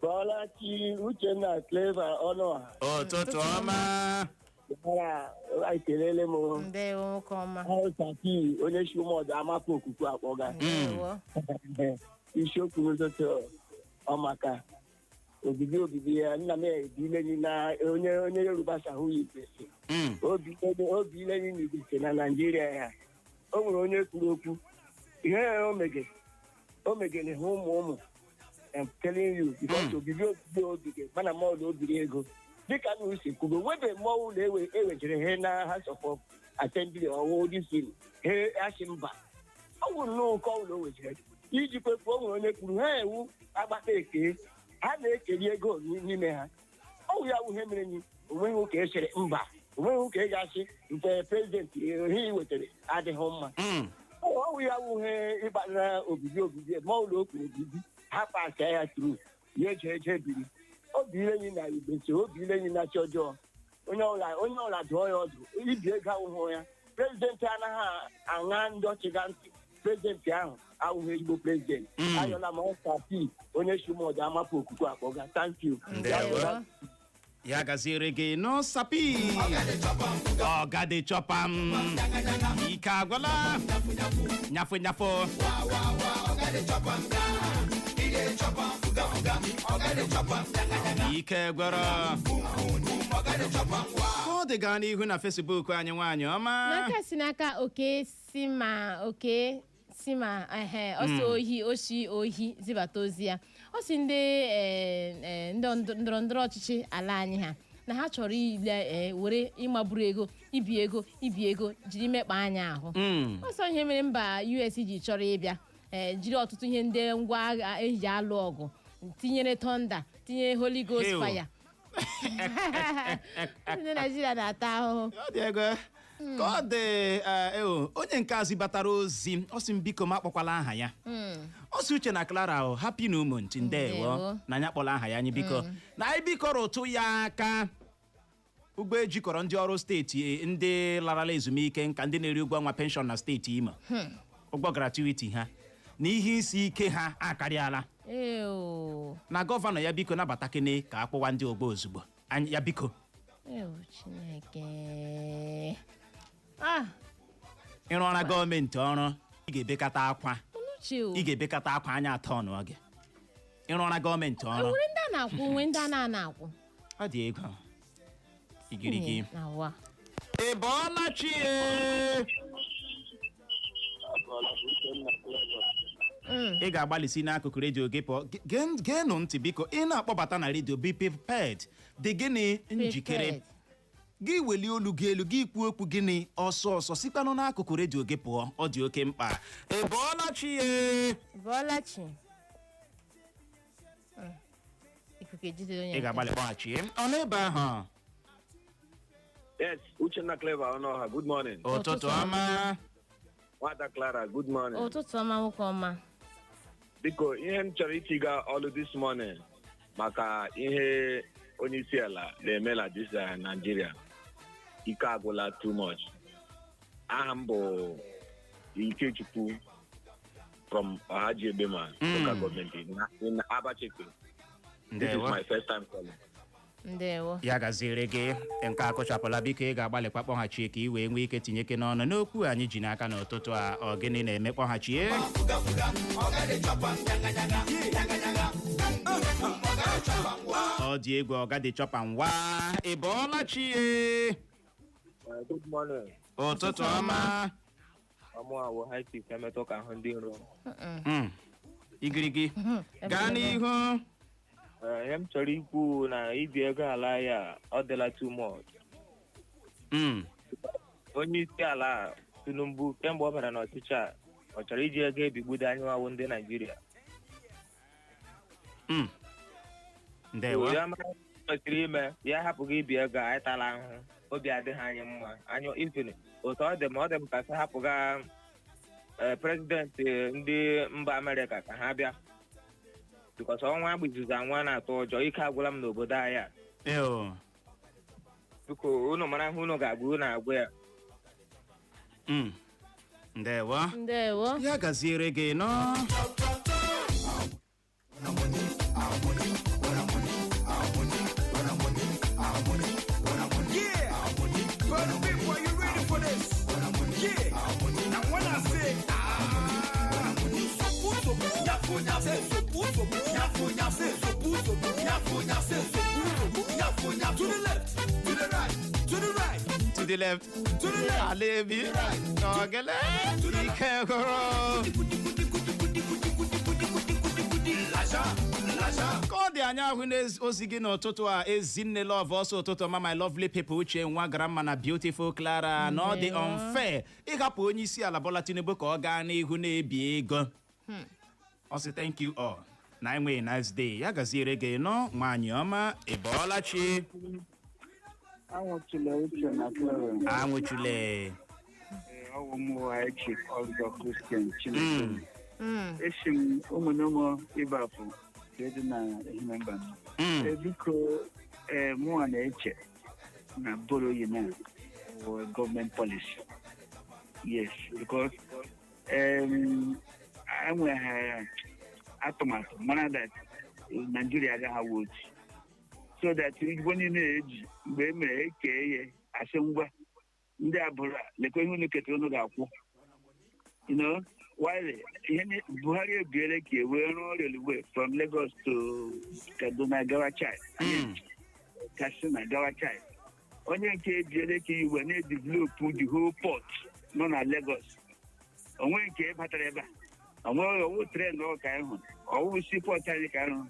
Bọọlachi Uchenna Clever Ọnụọha ụtụtụ ọma ekelele m nwoke ọma Saki onye si ụmụọdụ amapụ okuku akpọga isiokwu ụtụtụ ọmaka obibi ya nna m ebilenyi na onye Yoruba sahụ igbese obi ilenyi na igbese na Naịjirịa ya o nwere onye kwuru okwu ihe o megere ha ụmụ I'm telling you because obibi ogige mana mọọlụ obiri ego dịka na usi kwugo webe mmọnwụ na-ewejere ha na House of Assembly ọwụ dịsiri ha achị mba ọ bụ nnọọ nke ọbụla o wejere iji kwepụ o nwere onye kwuru ha ewu agbata eke ha na-ekeri ego n'ime ha ọwụ ya wụ ihe mere nyi onweghị ụka echere mba onweghị ụka ị ga-achị nke prezidenti ihe wetara adịghị mma ọwụ ya wụ ihe ịgbara obibi ma ụlọ okwu obibi ha pasa ya tru ya eje biri obi ilenyi na igbese obi ilenyi na-achị ọjọọ onye ọla dụọ ya ọdụ ibi ego ahụhụ ya prezidenti anaghị aṅa ndị ọchịga ntị prezidenti ahụ awụghị Igbo prezidenti ayọla m ọsapi onye shumọdụ amapụ okuku akpọga. Thank you. Ya gaziere gị no sapi ọgade chọpam ike agwala nyafụ ike gwara ọ dị gaa n'ihu na Facebook anyị nwaanyị ọma n'aka si n'aka oke sima ọsọ ohi zibata ozi ya ọ si ndị ndọrọ ndọrọ ọchịchị ala anyị ha na ha chọrọ ile were ịmagburu ego ibi ego jiri mekpa anya ahụ ọsọ ihe mere mba US ji chọrọ ịbịa jiri ọtụtụ ihe ndị ngwa agha eji alụ ọgụ tinyere tonda tinyere Holy Ghost fire ndị Naịjirịa na-ata ahụhụ ka ọ dị onye nke azụ batara ozi ọ sị m biko ma akpọkwala aha ya ọ sị Uche na Clara happy new month ndewo na anya kpọla aha ya anyị biko na anyị bikọrọ ụtụ ya aka ụgbọ ejikọrọ ndị ọrụ steeti ndị larala ezumike nka ndị na-eri ụgwọ ọnwa penshọn na steeti Imo ụgwọ gratuity ha na ihe isi ike ha akarịala na gọvanọ ya biko nabata kene ka akpọwa ndị ogbo ozugbo ya biko Chineke ịrụ ọrụ gọọmenti ọrụ ị ga-ebekata akwa anya atọ n'oge ịrụ ọrụ gọọmenti ọrụ nwere ndị a na-akwụ nwe ndị a na-akwụ ọ dị ego igirigi ị bọọla chi ị ga-agbalịsi n'akụkụ redio gị pụọ geenụ ntị biko ị na-akpọbata na redio be prepared dị gịnị njikere gị welie olu gị elu gị kwuo okwu gịnị ọsọ sikwanụ n'akụkụ redio gị pụọ ọ dị oke mkpa ị bọọla chi ị ga-agbalị kpọghachi ọ n'ebe ahụ Yes, Uchenna Clever Onoha, good morning. Ụtụtụ ọma. Nwada Clara, good morning. Ụtụtụ ọma nwoke ọma. Biko, ihe m chọrọ itiga ọlụ this morning maka ihe onyeisiala na-eme na this Nigeria. Ike agwụla too much. Aha m bụ Ikechukwu from Ohaji Ebema, local government in Abachekwe. This is my first time calling. Ndewo. Ya gaziere gị nke akụchapụla biko ị ga-agbalịkwa kpọghachi ka ị wee nwee ike tinye ike n'ọnụ n'okwu anyị ji n'aka n'ụtụtụ a ọ gịnị na-eme kpọghachi ọ dị egwu ọgadi chọpa ngwa ị bọọla chi Good morning. ụtụtụ ọma Ọmụawụ haiti emetụ ka ahụ ndị nro. Igirigi gaa n'ihu. Ihe m chọrọ ikwu na ibi ego ala ya ọ dịla too much. Onye isi ala Tinubu kemgbe ọ bịara n'ọchịchị a ọ chọrọ iji ego ebigbudo anyị nwawo ndị Naịjirịa. Ya mara kwesịrị ime ya hapụghị ibi ego anyị tala ahụhụ obi adịghị anyị mma anyị ifene otu ọ dị m ka sị hapụga prezidenti ndị mba Amerịka ka ha bịa because ọnwa agbiziza nwa na-atụ ụjọ ike agwụla m n'obodo anyị a. Biko unu mara ihe unu ga-agwa unu agwa ya. Ndewo ya gaziere gị nọ. To the left, to the right, Alebi, Ogele, Ikegoro. Ka ọ dị anya ahụ na-ozi gị n'ụtụtụ a Ezinne Love ọsọ ụtụtụ ọma my lovely people Uche nwa Grandma na beautiful Clara na ọ dị unfair ịhapụ onye isi ala Bola Tinubu ka ọ gaa n'ihu na-ebi ego. Ọ sị thank you all na enwe nice day ya gaziere gị nọ nwaanyị ọma ị bọọla chi. Anwụchule Uche na Clara. Anwụchule. Ọwụ m Ochichi ọzọ Christian Chineke. Eshi m ụmụnụmụ ịbapụ dị na ehimemba. Biko mụnwa na-eche na boro yi na gọọmenti policy. Yes, because enweghị atụmatụ mara that Nigeria agaghị awụ otu so that Igbo niile eji mgbe e mere ekee ihe asị ngwa ndị abụrụ lekwa ihe unu ketara unu ga-akwụ while Buhari ebiere ka e wee rụọ railway from Lagos to Kaduna gawa Chad Katsina gawa Chad onye nke ebiere ka iwe na-edevelopụ the whole port nọ na Lagos onwe nke batara ebe a onwe owu tren ọka ịhụ ọwụ seaport anyị ka ahụ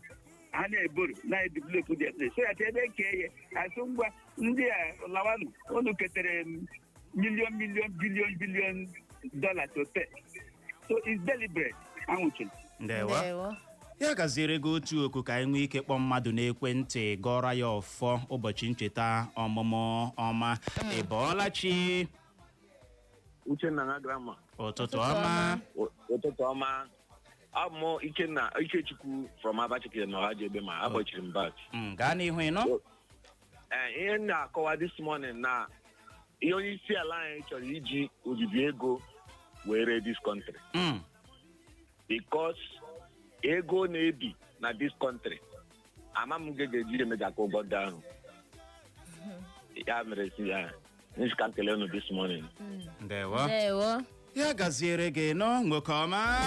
a na-eboro na-edevelopụ the place so that ebe kee ya asị ngwa ndị a lawanụ unu ketere billion dollars to pay. So it's deliberate. Ndewo. Ya gaziere gị otu oku ka anyị nwee ike kpọọ mmadụ n'ekwentị gọrọ ya ọfọ ụbọchị ncheta ọmụmụ ọma. Ị bọọla chi? Uchenna na grama. Ụtụtụ ọma. Ụtụtụ ọma. Amụ Ikechukwu from Abachike na Ọhajebe ma abọchiri m back. Gaa n'ihu ịnọ. Ihe na-akọwa this morning na ihe onye isi ala anyị chọrọ iji obibi ego were this country. Because ego na-ebi na this country ama m ga-eji emeja ka ụgwọ dị ahụ ya mere si ya nzika nkele unu this morning. Ndewo. Ya gaziere gị nọ nwoke ọma.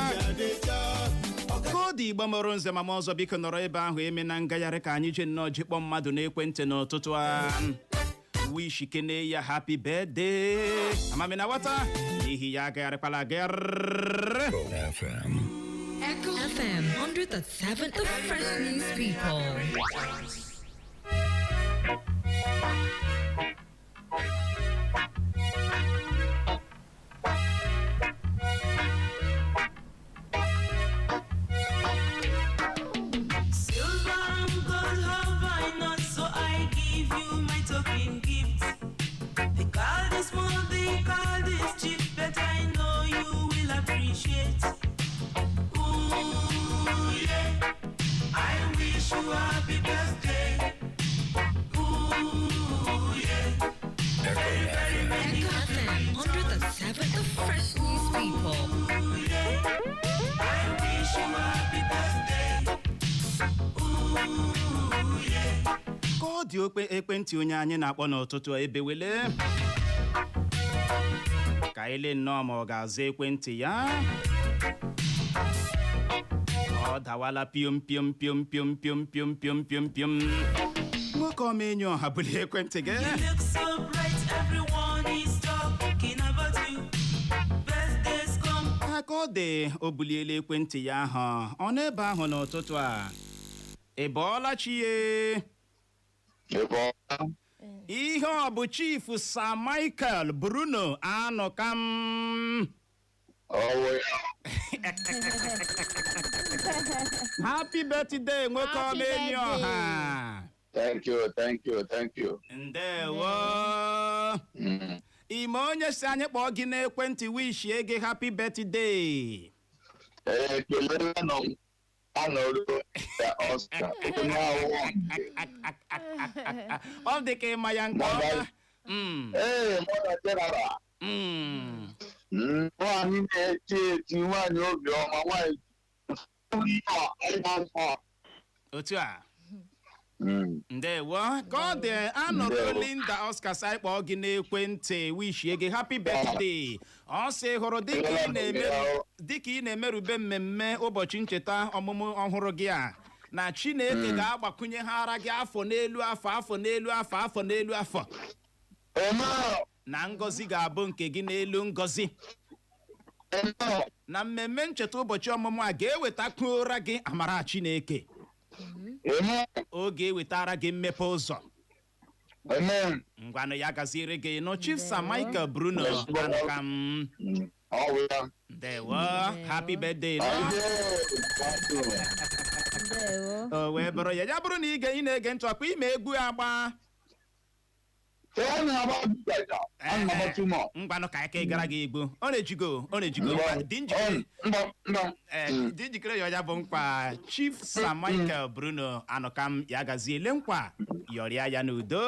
Kodi Igbo mụrụ nze mama ọzọ biko nọrọ ebe ahụ eme na ngagharị ka anyị jee nnọọ jikpọ mmadụ n'ekwentị n'ụtụtụ a wish kene ya happy birthday amami na wata n'ihi ya agagharịkwala agagharị. Echo FM 100.7 the fresh news people. Dị ekwentị onye anyị na-akpọ n'ụtụtụ ebewele ka ile nnọọ ma ọ ga-aza ekwentị ya ọ dawala piom nwoke ọmenyo ọha bụli ekwentị gị ka ọ dị o buliela ekwentị ya ahụ ọ n'ebe ahụ n'ụtụtụ a ị bọọla chi ye ihe ọ bụ Chief Sir Michael Bruno Anokam. Happy birthday nwoke ọmenyo ọha. Thank you. Ndewo. Ime onye si anyị kpọọ gị n'ekwentị wish gị happy birthday. Kelere nọ Oscar. Ọ dị ka ịma ya nke ọma. Mother General. Nwaanyị na-eti eti nwaanyị obiọma nwaanyị. Otu a. Ndewo. Ka ọ dị anọrọ Linda Oscar si kpọọ gị n'ekwentị wish gị happy birthday. Ọ sị hụrụ dịka ị na-emerube mmemme ụbọchị ncheta ọmụmụ ọhụrụ gị a na Chineke ga-agbakwunyeghara gị afọ n'elu afọ na ngọzi ga-abụ nke gị n'elu ngọzi na mmemme ncheta ụbọchị ọmụmụ a ga-ewetakwu ụra gị amara Chineke ọ ga-ewetara gị mmepe ụzọ ngwanụ ya gaziere gị nụ Chief Sir Michael Bruno Anokam. Ndewo. Happy birthday. O wee bụrụ ya bụrụ na ị na-ege ntị ọkwa ime egwu agba ngwanụ ka aka gara gị egwu ọ na-ejigo dị njikere ya bụ nkwa Chief Sir Michael Bruno Anokam ya gaziele nkwa yọrịa ya n'udo.